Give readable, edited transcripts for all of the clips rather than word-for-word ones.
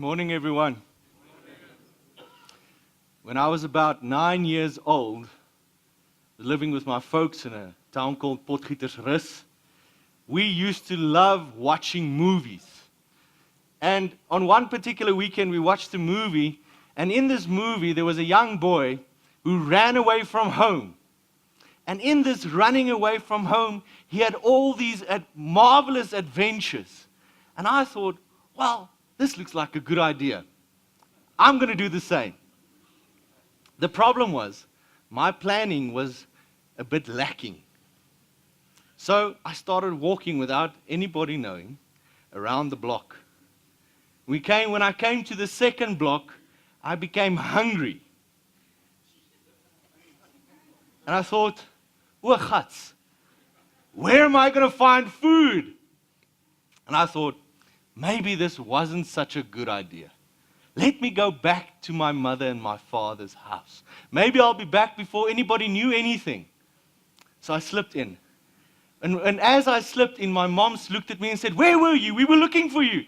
Morning, everyone. When I was about 9 years old, living with my folks in a town called Potgietersrus, we used to love watching movies. And on one particular weekend, we watched a movie, and in this movie, there was a young boy who ran away from home. And in this running away from home, he had all these marvelous adventures. And I thought, well, this looks like a good idea. I'm going to do the same. The problem was, my planning was a bit lacking. So I started walking without anybody knowing around the block. When I came to the second block, I became hungry. And I thought, oh, gats, where am I going to find food? And I thought, maybe this wasn't such a good idea. Let me go back to my mother and my father's house. Maybe I'll be back before anybody knew anything. So I slipped in. And as I slipped in, my mom looked at me and said, "Where were you? We were looking for you."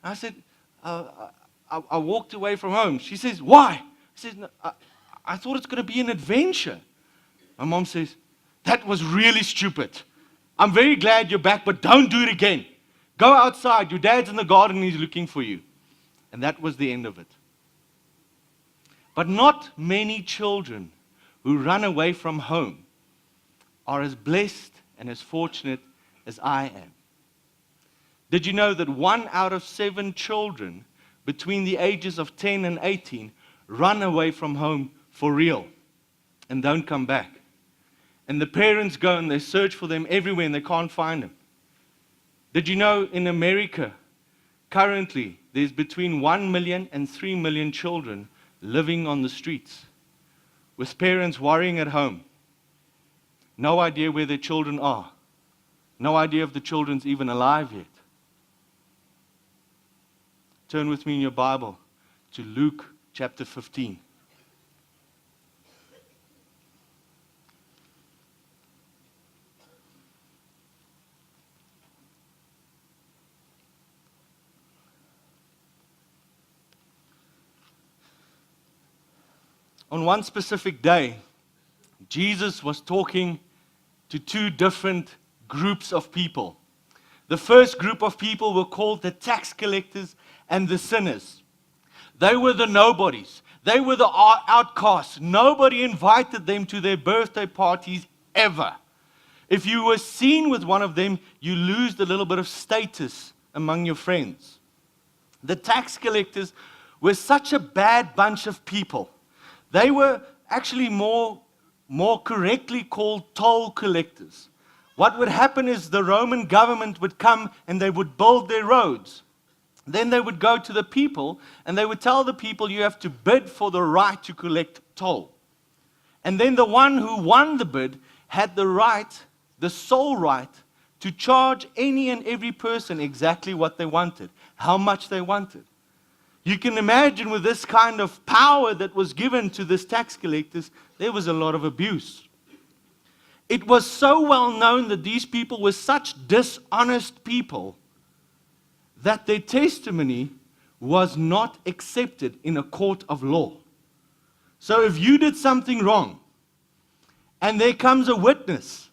And I said, I walked away from home. She says, "Why?" I said, "No, I thought it's going to be an adventure." My mom says, "That was really stupid. I'm very glad you're back, but don't do it again. Go outside. Your dad's in the garden and he's looking for you." And that was the end of it. But not many children who run away from home are as blessed and as fortunate as I am. Did you know that 1 out of 7 children between the ages of 10 and 18 run away from home for real and don't come back? And the parents go and they search for them everywhere and they can't find them. Did you know in America, currently, there's between 1 million and 3 million children living on the streets with parents worrying at home. No idea where their children are. No idea if the children's even alive yet. Turn with me in your Bible to Luke chapter 15. On one specific day, Jesus was talking to 2 different groups of people. The first group of people were called the tax collectors and the sinners. They were the nobodies. They were the outcasts. Nobody invited them to their birthday parties ever. If you were seen with one of them, you lose a little bit of status among your friends. The tax collectors were such a bad bunch of people. They were actually more correctly called toll collectors. What would happen is the Roman government would come and they would build their roads. Then they would go to the people and they would tell the people, you have to bid for the right to collect toll. And then the one who won the bid had the right, the sole right, to charge any and every person exactly what they wanted, how much they wanted. You can imagine with this kind of power that was given to this tax collectors, there was a lot of abuse. It was so well known that these people were such dishonest people that their testimony was not accepted in a court of law. So if you did something wrong, and there comes a witness,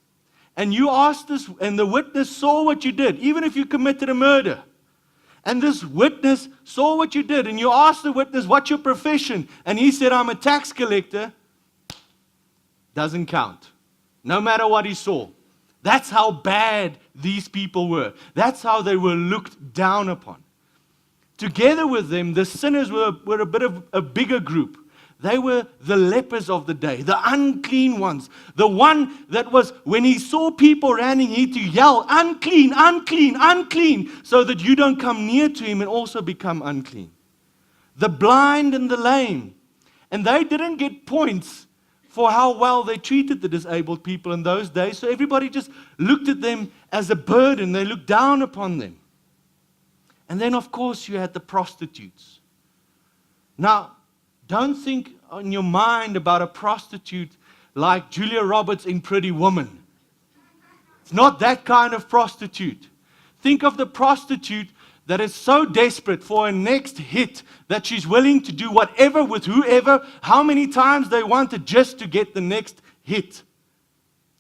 and you asked this, and the witness saw what you did, even if you committed a murder, and this witness saw what you did, and you asked the witness, "What's your profession?" And he said, "I'm a tax collector," doesn't count, no matter what he saw. That's how bad these people were. That's how they were looked down upon. Together with them, the sinners were a bit of a bigger group. They were the lepers of the day, the unclean ones. The one that was, when he saw people running, he had to yell, "Unclean, unclean, unclean," so that you don't come near to him and also become unclean. The blind and the lame. And they didn't get points for how well they treated the disabled people in those days, so everybody just looked at them as a burden. They looked down upon them. And then, of course, you had the prostitutes. Now, don't think in your mind about a prostitute like Julia Roberts in Pretty Woman. It's not that kind of prostitute. Think of the prostitute that is so desperate for a next hit that she's willing to do whatever with whoever, how many times they want it just to get the next hit,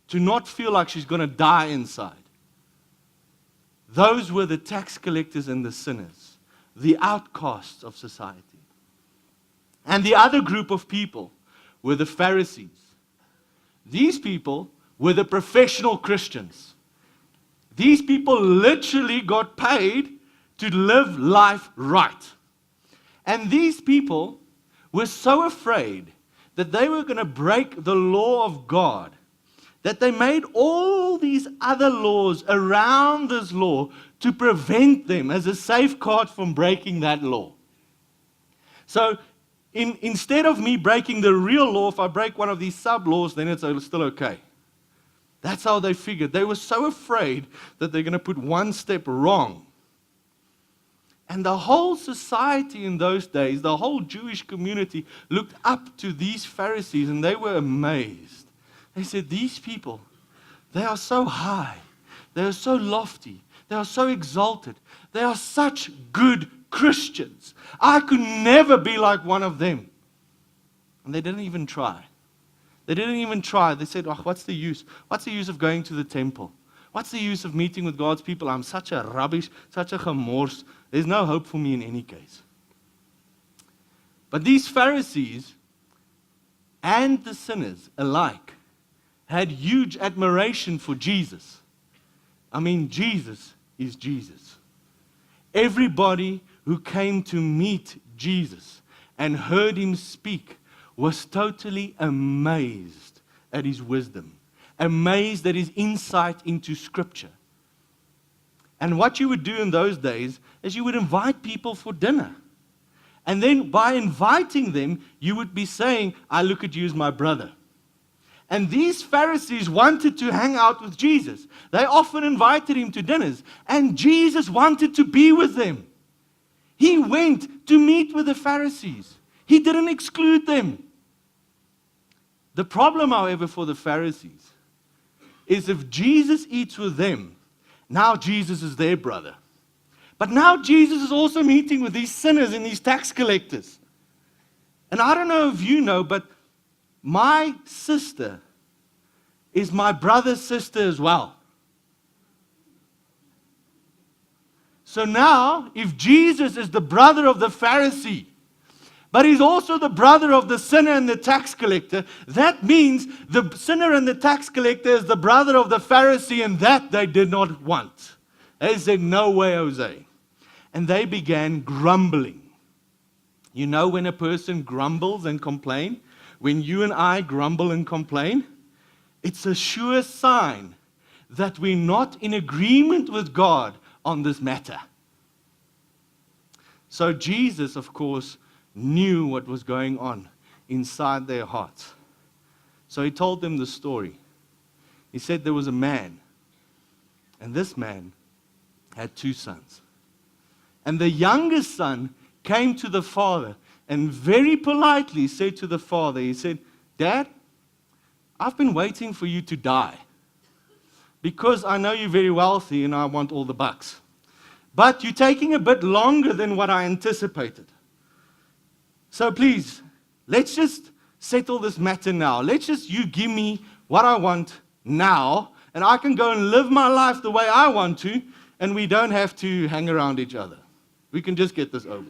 to not feel like she's going to die inside. Those were the tax collectors and the sinners, the outcasts of society. And the other group of people were the Pharisees. These people were the professional Christians. These people literally got paid to live life right. And these people were so afraid that they were going to break the law of God, that they made all these other laws around this law to prevent them as a safeguard from breaking that law. So instead of me breaking the real law, if I break one of these sub-laws, then it's still okay. That's how they figured. They were so afraid that they're going to put one step wrong. And the whole society in those days, the whole Jewish community, looked up to these Pharisees and they were amazed. They said, these people, they are so high, they are so lofty, they are so exalted, they are such good Christians. I could never be like one of them. And they didn't even try. They didn't even try. They said, oh, what's the use? What's the use of going to the temple? What's the use of meeting with God's people? I'm such a rubbish, such a gemors. There's no hope for me in any case. But these Pharisees and the sinners alike had huge admiration for Jesus. I mean, Jesus is Jesus. Everybody who came to meet Jesus and heard him speak was totally amazed at his wisdom, amazed at his insight into Scripture. And what you would do in those days is you would invite people for dinner. And then by inviting them, you would be saying, I look at you as my brother. And these Pharisees wanted to hang out with Jesus. They often invited him to dinners, and Jesus wanted to be with them. He went to meet with the Pharisees. He didn't exclude them. The problem, however, for the Pharisees is if Jesus eats with them, now Jesus is their brother. But now Jesus is also meeting with these sinners and these tax collectors. And I don't know if you know, but my sister is my brother's sister as well. So now, if Jesus is the brother of the Pharisee, but he's also the brother of the sinner and the tax collector, that means the sinner and the tax collector is the brother of the Pharisee, and that they did not want. They said, no way, Jose. And they began grumbling. You know when a person grumbles and complains? When you and I grumble and complain, it's a sure sign that we're not in agreement with God on this matter. So Jesus, of course, knew what was going on inside their hearts. So he told them the story. He said there was a man, and this man had 2 sons. And the youngest son came to the father and very politely said to the father, he said, Dad, I've been waiting for you to die because I know you're very wealthy and I want all the bucks. But you're taking a bit longer than what I anticipated. So please, let's just settle this matter now. You give me what I want now, and I can go and live my life the way I want to, and we don't have to hang around each other. We can just get this over with.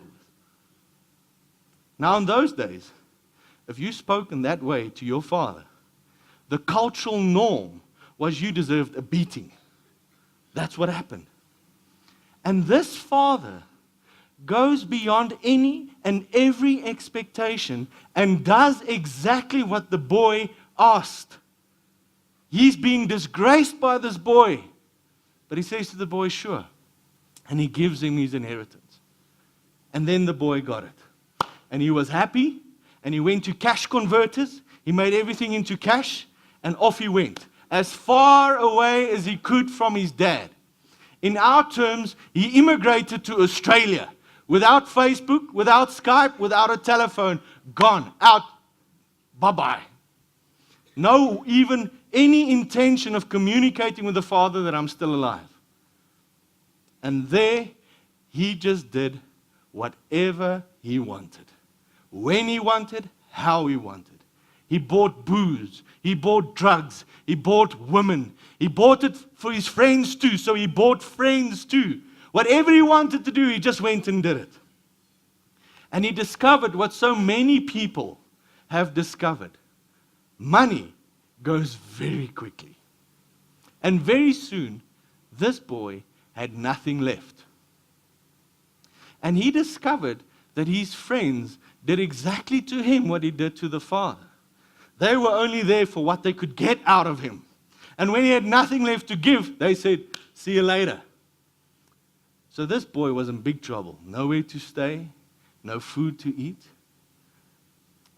Now, in those days, if you spoke in that way to your father, the cultural norm was you deserved a beating. That's what happened. And this father goes beyond any and every expectation and does exactly what the boy asked. He's being disgraced by this boy. But he says to the boy, sure. And he gives him his inheritance. And then the boy got it. And he was happy. And he went to cash converters. He made everything into cash. And off he went. As far away as he could from his dad. In our terms, he immigrated to Australia. Without Facebook, without Skype, without a telephone. Gone. Out. Bye-bye. No even any intention of communicating with the father that I'm still alive. And there, he just did whatever he wanted. When he wanted, how he wanted. He bought booze. He bought drugs. He bought women. He bought it for his friends too, so he bought friends too. Whatever he wanted to do, he just went and did it. And he discovered what so many people have discovered. Money goes very quickly. And very soon, this boy had nothing left. And he discovered that his friends did exactly to him what he did to the father. They were only there for what they could get out of him. And when he had nothing left to give, they said, "See you later." So this boy was in big trouble. Nowhere to stay, no food to eat.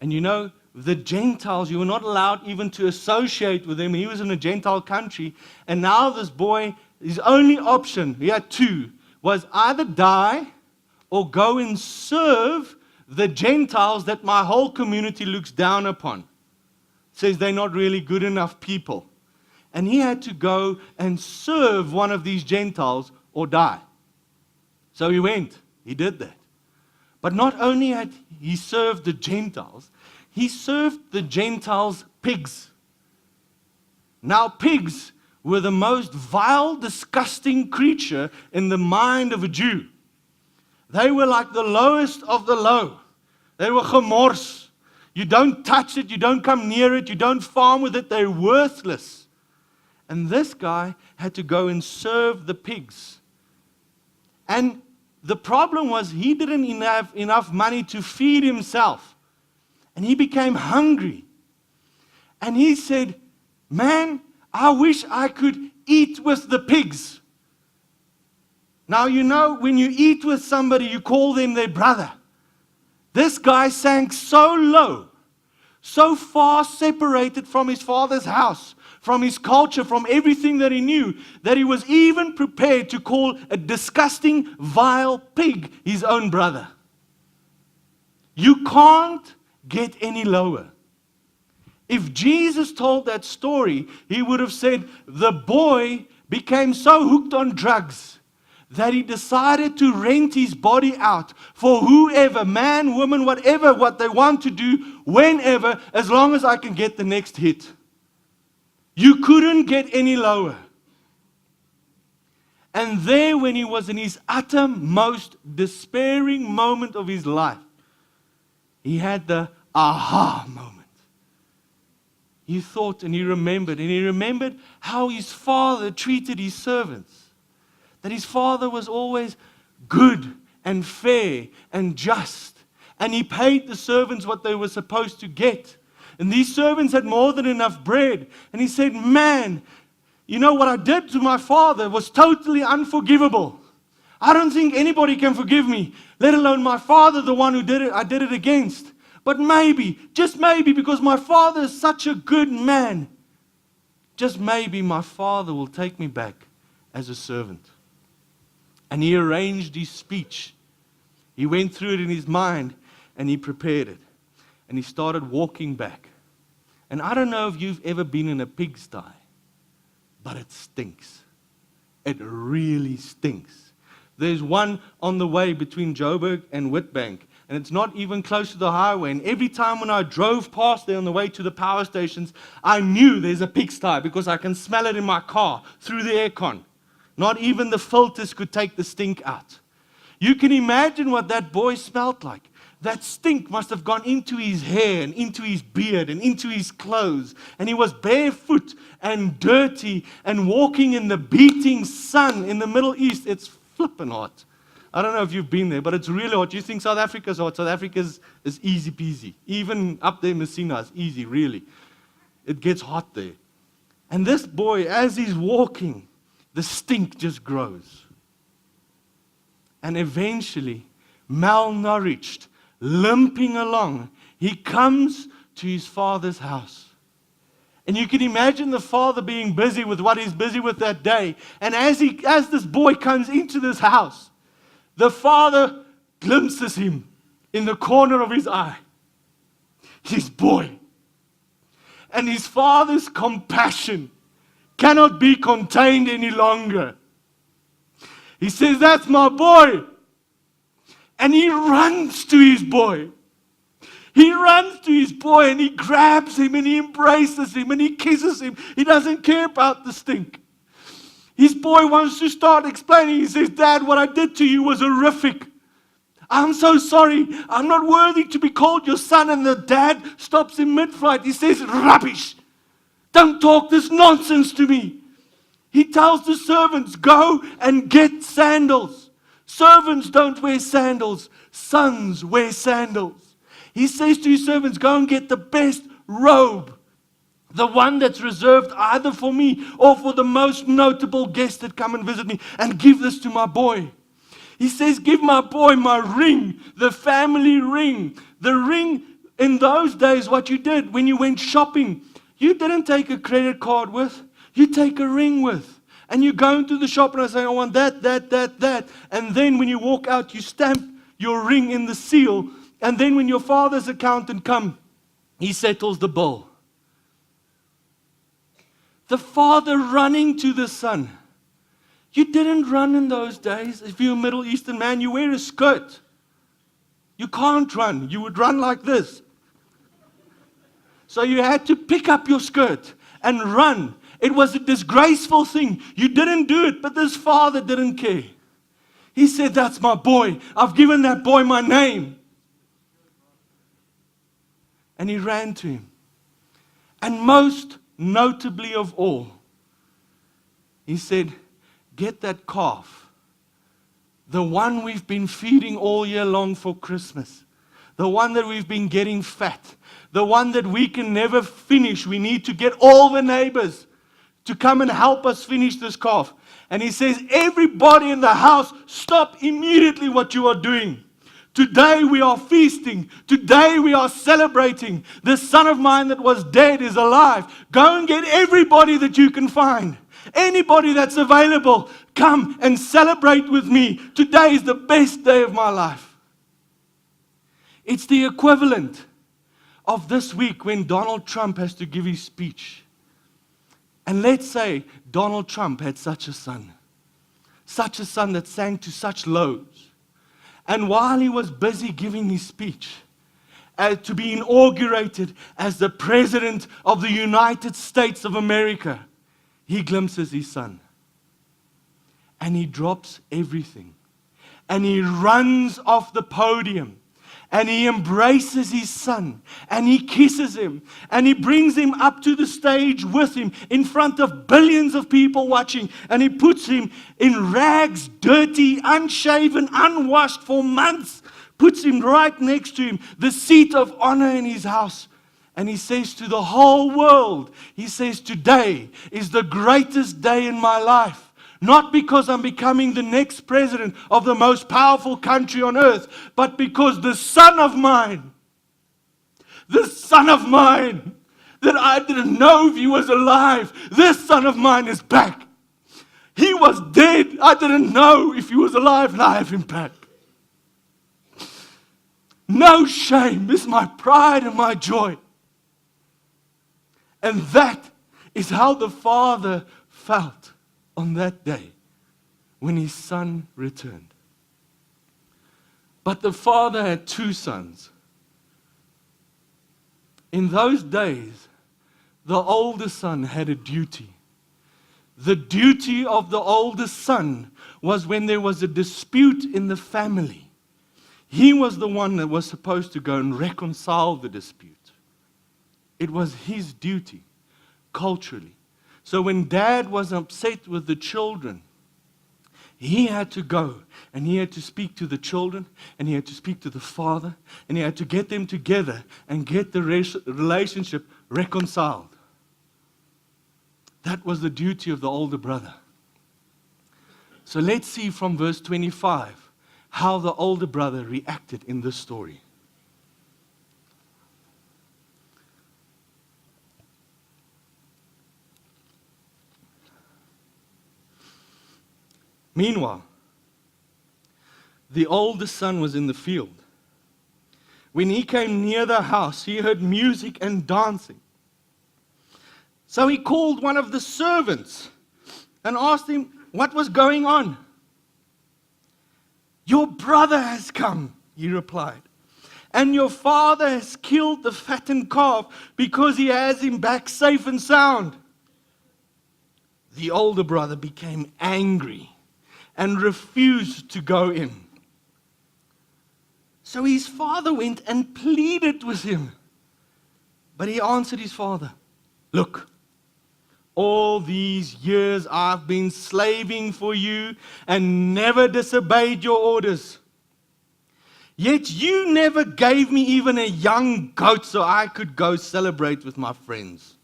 And you know, the Gentiles, you were not allowed even to associate with them. He was in a Gentile country. And now this boy, his only option, he had two, was either die or go and serve the Gentiles that my whole community looks down upon. Says they're not really good enough people. And he had to go and serve one of these Gentiles or die. So he went. He did that. But not only had he served the Gentiles, he served the Gentiles' pigs. Now, pigs were the most vile, disgusting creature in the mind of a Jew. They were like the lowest of the low. They were gemors. You don't touch it, you don't come near it, you don't farm with it, they're worthless. And this guy had to go and serve the pigs. And the problem was he didn't have enough money to feed himself. And he became hungry. And he said, "Man, I wish I could eat with the pigs." Now, you know, when you eat with somebody, you call them their brother. This guy sank so low, so far separated from his father's house, from his culture, from everything that he knew, that he was even prepared to call a disgusting, vile pig his own brother. You can't get any lower. If Jesus told that story, he would have said the boy became so hooked on drugs that he decided to rent his body out for whoever, man, woman, whatever, what they want to do, whenever, as long as I can get the next hit. You couldn't get any lower. And there, when he was in his uttermost despairing moment of his life, he had the aha moment. He thought and he remembered how his father treated his servants. That his father was always good and fair and just. And he paid the servants what they were supposed to get. And these servants had more than enough bread. And he said, "Man, you know what I did to my father was totally unforgivable. I don't think anybody can forgive me, let alone my father, the one who did it, I did it against. But maybe, just maybe, because my father is such a good man, just maybe my father will take me back as a servant." And he arranged his speech. He went through it in his mind and he prepared it. And he started walking back. And I don't know if you've ever been in a pigsty, but it stinks. It really stinks. There's one on the way between Joburg and Witbank. And it's not even close to the highway. And every time when I drove past there on the way to the power stations, I knew there's a pigsty because I can smell it in my car through the aircon. Not even the filters could take the stink out. You can imagine what that boy smelled like. That stink must have gone into his hair and into his beard and into his clothes. And he was barefoot and dirty and walking in the beating sun in the Middle East. It's flippin' hot. I don't know if you've been there, but it's really hot. You think South Africa's hot? South Africa is easy peasy. Even up there in Messina is easy, really. It gets hot there. And this boy, as he's walking, the stink just grows. And eventually, malnourished, limping along, he comes to his father's house. And you can imagine the father being busy with what he's busy with that day. And as this boy comes into this house, the father glimpses him in the corner of his eye. His boy. And his father's compassion cannot be contained any longer. He says, "That's my boy. And he runs to his boy. He runs to his boy and he grabs him and he embraces him and he kisses him. He doesn't care about the stink. His boy wants to start explaining. He says, Dad, what I did to you was horrific. I'm so sorry. I'm not worthy to be called your son. And the dad stops in mid-flight. He says, rubbish. Don't talk this nonsense to me. He tells the servants, go and get sandals. Servants don't wear sandals. Sons wear sandals. He says to his servants, go and get the best robe. The one that's reserved either for me or for the most notable guests that come and visit me. And give this to my boy. He says, give my boy my ring, the family ring. The ring, in those days, what you did when you went shopping, you didn't take a credit card with. You take a ring with. And you go into the shop and I say, I want that. And then when you walk out, you stamp your ring in the seal. And then when your father's accountant comes, he settles the bill. The father running to the son. You didn't run in those days. If you're a Middle Eastern man, you wear a skirt. You can't run. You would run like this. So you had to pick up your skirt and run. It was a disgraceful thing. You didn't do it, but this father didn't care. He said, that's my boy. I've given that boy my name. And he ran to him. And most notably of all, he said, get that calf. The one we've been feeding all year long for Christmas. The one that we've been getting fat. The one that we can never finish. We need to get all the neighbors to come and help us finish this calf. And he says, everybody in the house, stop immediately what you are doing. Today we are feasting. Today we are celebrating. This son of mine that was dead is alive. Go and get everybody that you can find. Anybody that's available, come and celebrate with me. Today is the best day of my life. It's the equivalent of this week when Donald Trump has to give his speech. And let's say Donald Trump had such a son that sang to such lows. And while he was busy giving his speech, to be inaugurated as the President of the United States of America, he glimpses his son. And he drops everything. And he runs off the podium. And he embraces his son. And he kisses him. And he brings him up to the stage with him in front of billions of people watching. And he puts him in rags, dirty, unshaven, unwashed for months. Puts him right next to him, the seat of honor in his house. And he says to the whole world, he says, today is the greatest day in my life. Not because I'm becoming the next president of the most powerful country on earth, but because the son of mine that I didn't know if he was alive, this son of mine is back. He was dead. I didn't know if he was alive, and I have him back. No shame is my pride and my joy. And that is how the father felt on that day when his son returned. But the father had two sons. In those days, the older son had a duty. The duty of the oldest son was when there was a dispute in the family. He was the one that was supposed to go and reconcile the dispute. It was his duty, culturally. So when dad was upset with the children, he had to go and he had to speak to the children and he had to speak to the father and he had to get them together and get the relationship reconciled. That was the duty of the older brother. So let's see from verse 25 how the older brother reacted in this story. Meanwhile, the oldest son was in the field. When he came near the house, he heard music and dancing. So he called one of the servants and asked him what was going on. Your brother has come, he replied, and your father has killed the fattened calf because he has him back safe and sound. The older brother became angry and refused to go in. So his father went and pleaded with him. But he answered his father, look, all these years I've been slaving for you and never disobeyed your orders. Yet you never gave me even a young goat so I could go celebrate with my friends.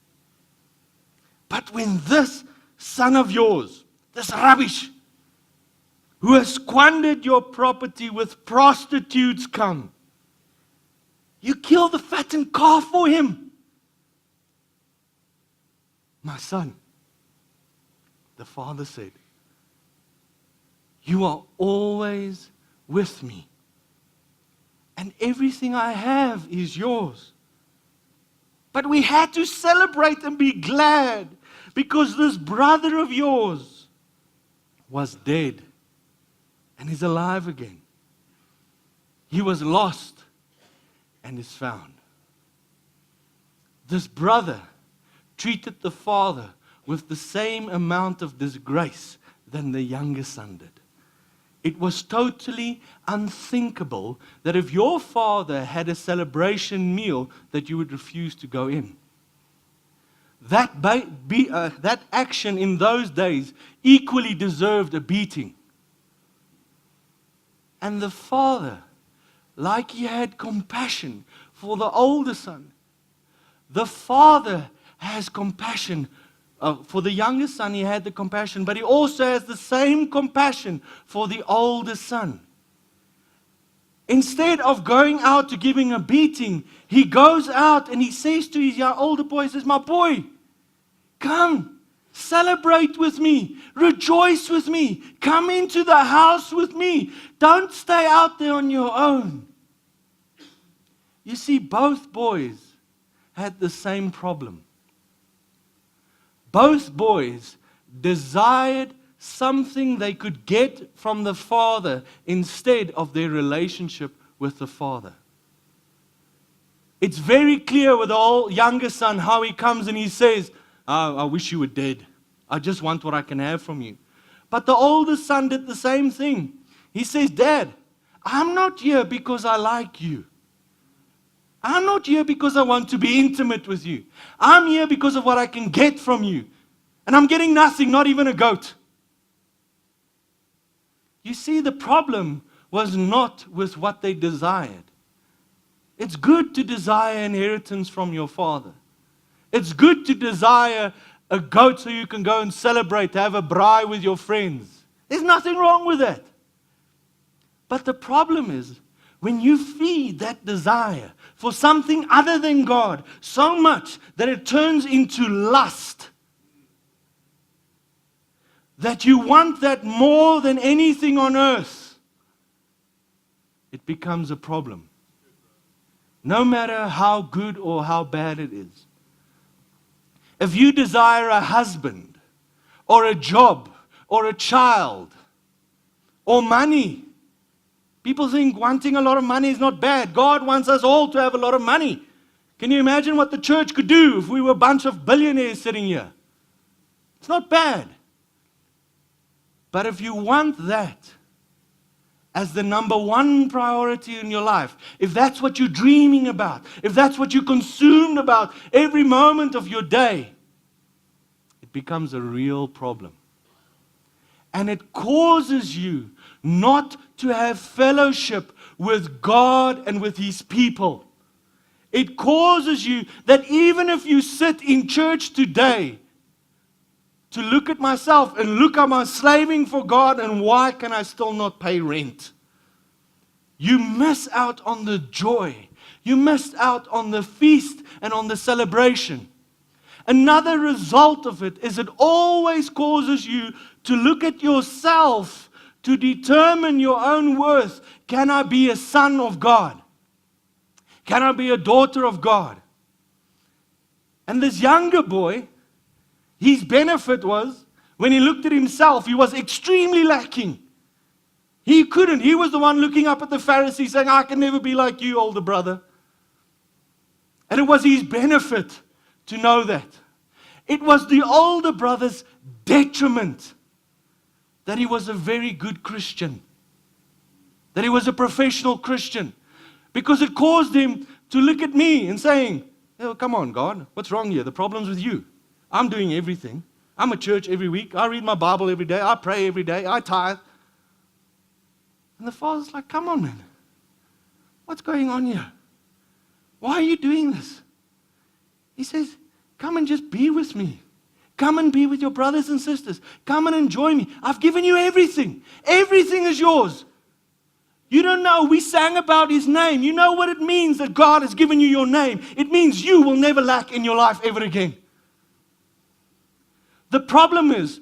But when this son of yours, this rubbish, who has squandered your property with prostitutes come, you kill the fattened calf for him. My son, the father said, you are always with me, and everything I have is yours. But we had to celebrate and be glad because this brother of yours was dead and is alive again. He was lost and is found. This brother treated the father with the same amount of disgrace than the younger son did. It was totally unthinkable that if your father had a celebration meal that you would refuse to go in. That action in those days equally deserved a beating. And the father, like he had compassion for the older son, the father has compassion for the younger son. He had the compassion, but he also has the same compassion for the older son. Instead of going out to giving a beating, he goes out and he says to his older boy, he says, my boy, come, celebrate with me, rejoice with me, come into the house with me. Don't stay out there on your own. You see, both boys had the same problem. Both boys desired something they could get from the father instead of their relationship with the father. It's very clear with the younger son how he comes and he says, I wish you were dead. I just want what I can have from you. But the older son did the same thing. He says, Dad, I'm not here because I like you. I'm not here because I want to be intimate with you. I'm here because of what I can get from you. And I'm getting nothing, not even a goat. You see, the problem was not with what they desired. It's good to desire inheritance from your father. It's good to desire a goat so you can go and celebrate, have a braai with your friends. There's nothing wrong with that. But the problem is, when you feed that desire for something other than God so much that it turns into lust, that you want that more than anything on earth, it becomes a problem. No matter how good or how bad it is. If you desire a husband, or a job, or a child, or money, people think wanting a lot of money is not bad. God wants us all to have a lot of money. Can you imagine what the church could do if we were a bunch of billionaires sitting here? It's not bad. But if you want that as the number one priority in your life, if that's what you're dreaming about, if that's what you're consumed about every moment of your day, it becomes a real problem. And it causes you not to have fellowship with God and with His people. It causes you that even if you sit in church today, to look at myself and look, am I slaving for God and why can I still not pay rent? You miss out on the joy. You missed out on the feast and on the celebration. Another result of it is it always causes you to look at yourself to determine your own worth. Can I be a son of God? Can I be a daughter of God? And this younger boy, his benefit was, when he looked at himself, he was extremely lacking. He couldn't. He was the one looking up at the Pharisees saying, I can never be like you, older brother. And it was his benefit to know that. It was the older brother's detriment that he was a very good Christian, that he was a professional Christian, because it caused him to look at me and saying, oh, come on, God, what's wrong here? The problem's with you. I'm doing everything. I'm at church every week. I read my Bible every day. I pray every day. I tithe. And the father's like, come on, man. What's going on here? Why are you doing this? He says, come and just be with me. Come and be with your brothers and sisters. Come and enjoy me. I've given you everything. Everything is yours. You don't know. We sang about His name. You know what it means that God has given you your name. It means you will never lack in your life ever again. The problem is,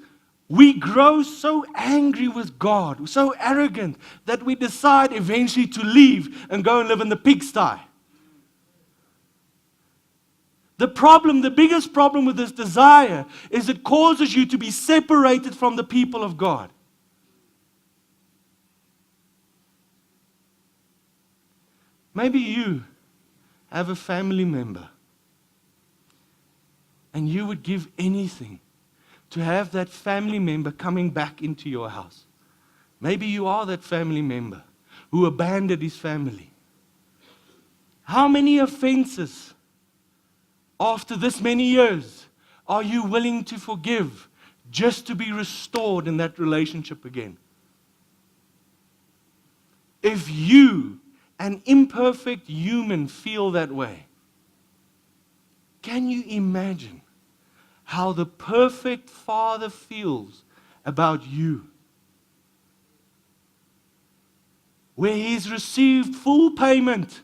we grow so angry with God, so arrogant, that we decide eventually to leave and go and live in the pigsty. The biggest problem with this desire is it causes you to be separated from the people of God. Maybe you have a family member and you would give anything to have that family member coming back into your house. Maybe you are that family member who abandoned his family. How many offenses after this many years are you willing to forgive just to be restored in that relationship again? If you, an imperfect human, feel that way, can you imagine how the perfect Father feels about you? Where He's received full payment.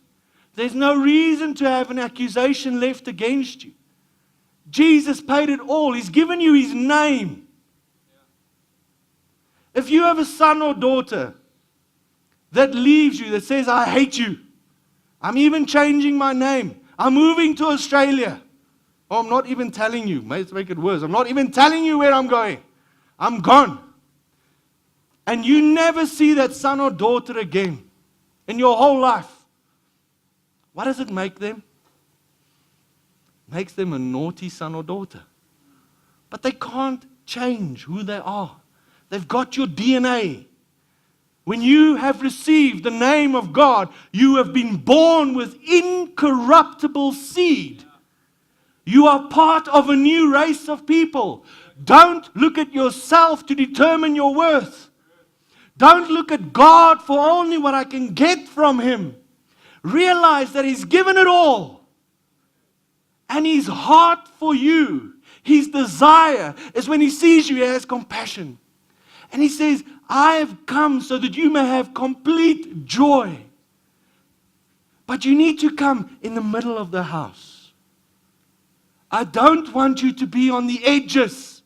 There's no reason to have an accusation left against you. Jesus paid it all. He's given you His name. If you have a son or daughter that leaves you, that says, I hate you, I'm even changing my name, I'm moving to Australia, oh, I'm not even telling you, let's make it worse, I'm not even telling you where I'm going, I'm gone, and you never see that son or daughter again in your whole life, what does it make them? It makes them a naughty son or daughter. But they can't change who they are. They've got your DNA. When you have received the name of God, you have been born with incorruptible seed. You are part of a new race of people. Don't look at yourself to determine your worth. Don't look at God for only what I can get from Him. Realize that He's given it all. And His heart for you, His desire, is when He sees you, He has compassion. And He says, I have come so that you may have complete joy. But you need to come in the middle of the house. I don't want you to be on the edges.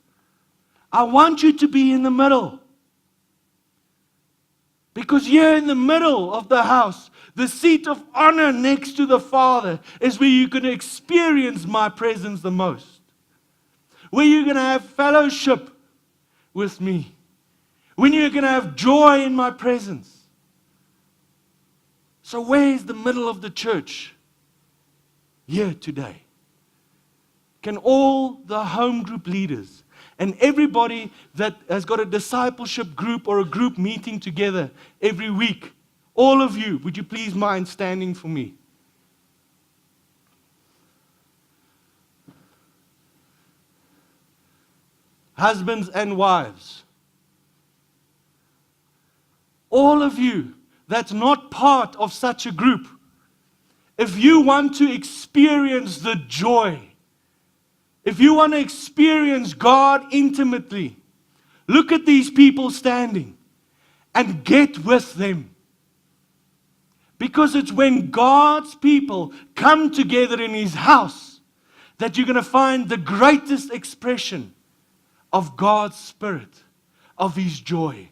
I want you to be in the middle. Because here in the middle of the house, the seat of honor next to the Father, is where you're going to experience my presence the most. Where you're going to have fellowship with me. When you're going to have joy in my presence. So where is the middle of the church? Here today. Can all the home group leaders and everybody that has got a discipleship group or a group meeting together every week, all of you, would you please mind standing for me? Husbands and wives. All of you that's not part of such a group, if you want to experience the joy, if you want to experience God intimately, look at these people standing and get with them. Because it's when God's people come together in His house that you're going to find the greatest expression of God's Spirit, of His joy.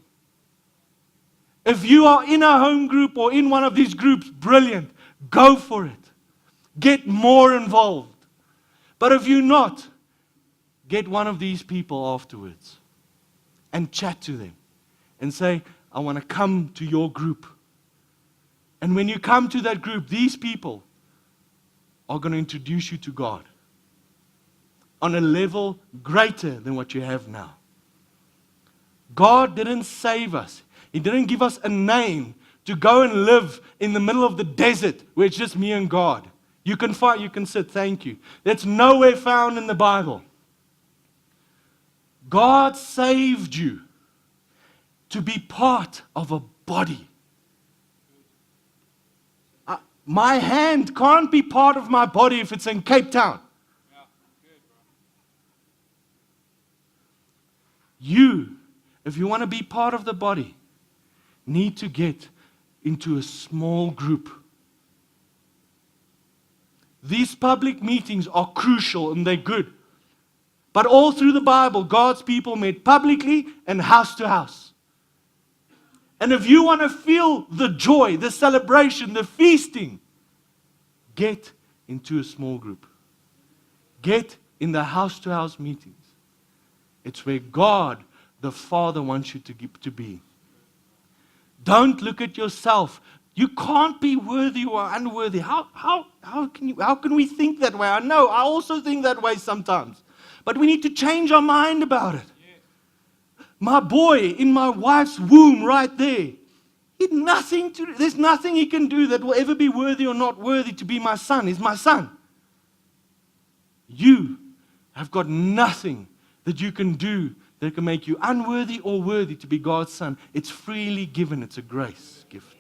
If you are in a home group or in one of these groups, brilliant, go for it. Get more involved. But if you're not, get one of these people afterwards and chat to them and say, I want to come to your group. And when you come to that group, these people are going to introduce you to God on a level greater than what you have now. God didn't save us. He didn't give us a name to go and live in the middle of the desert where it's just me and God. You can fight, you can sit, thank you. That's nowhere found in the Bible. God saved you to be part of a body. My hand can't be part of my body if it's in Cape Town. You, if you want to be part of the body, need to get into a small group. These public meetings are crucial and they're good. But all through the Bible, God's people met publicly and house to house. And if you want to feel the joy, the celebration, the feasting, get into a small group. Get in the house-to-house meetings. It's where God, the Father, wants you to be. Don't look at yourself. You can't be worthy or unworthy. How can we think that way? I know, I also think that way sometimes. But we need to change our mind about it. My boy in my wife's womb right there, there's nothing he can do that will ever be worthy or not worthy to be my son. He's my son. You have got nothing that you can do that can make you unworthy or worthy to be God's son. It's freely given. It's a grace gift.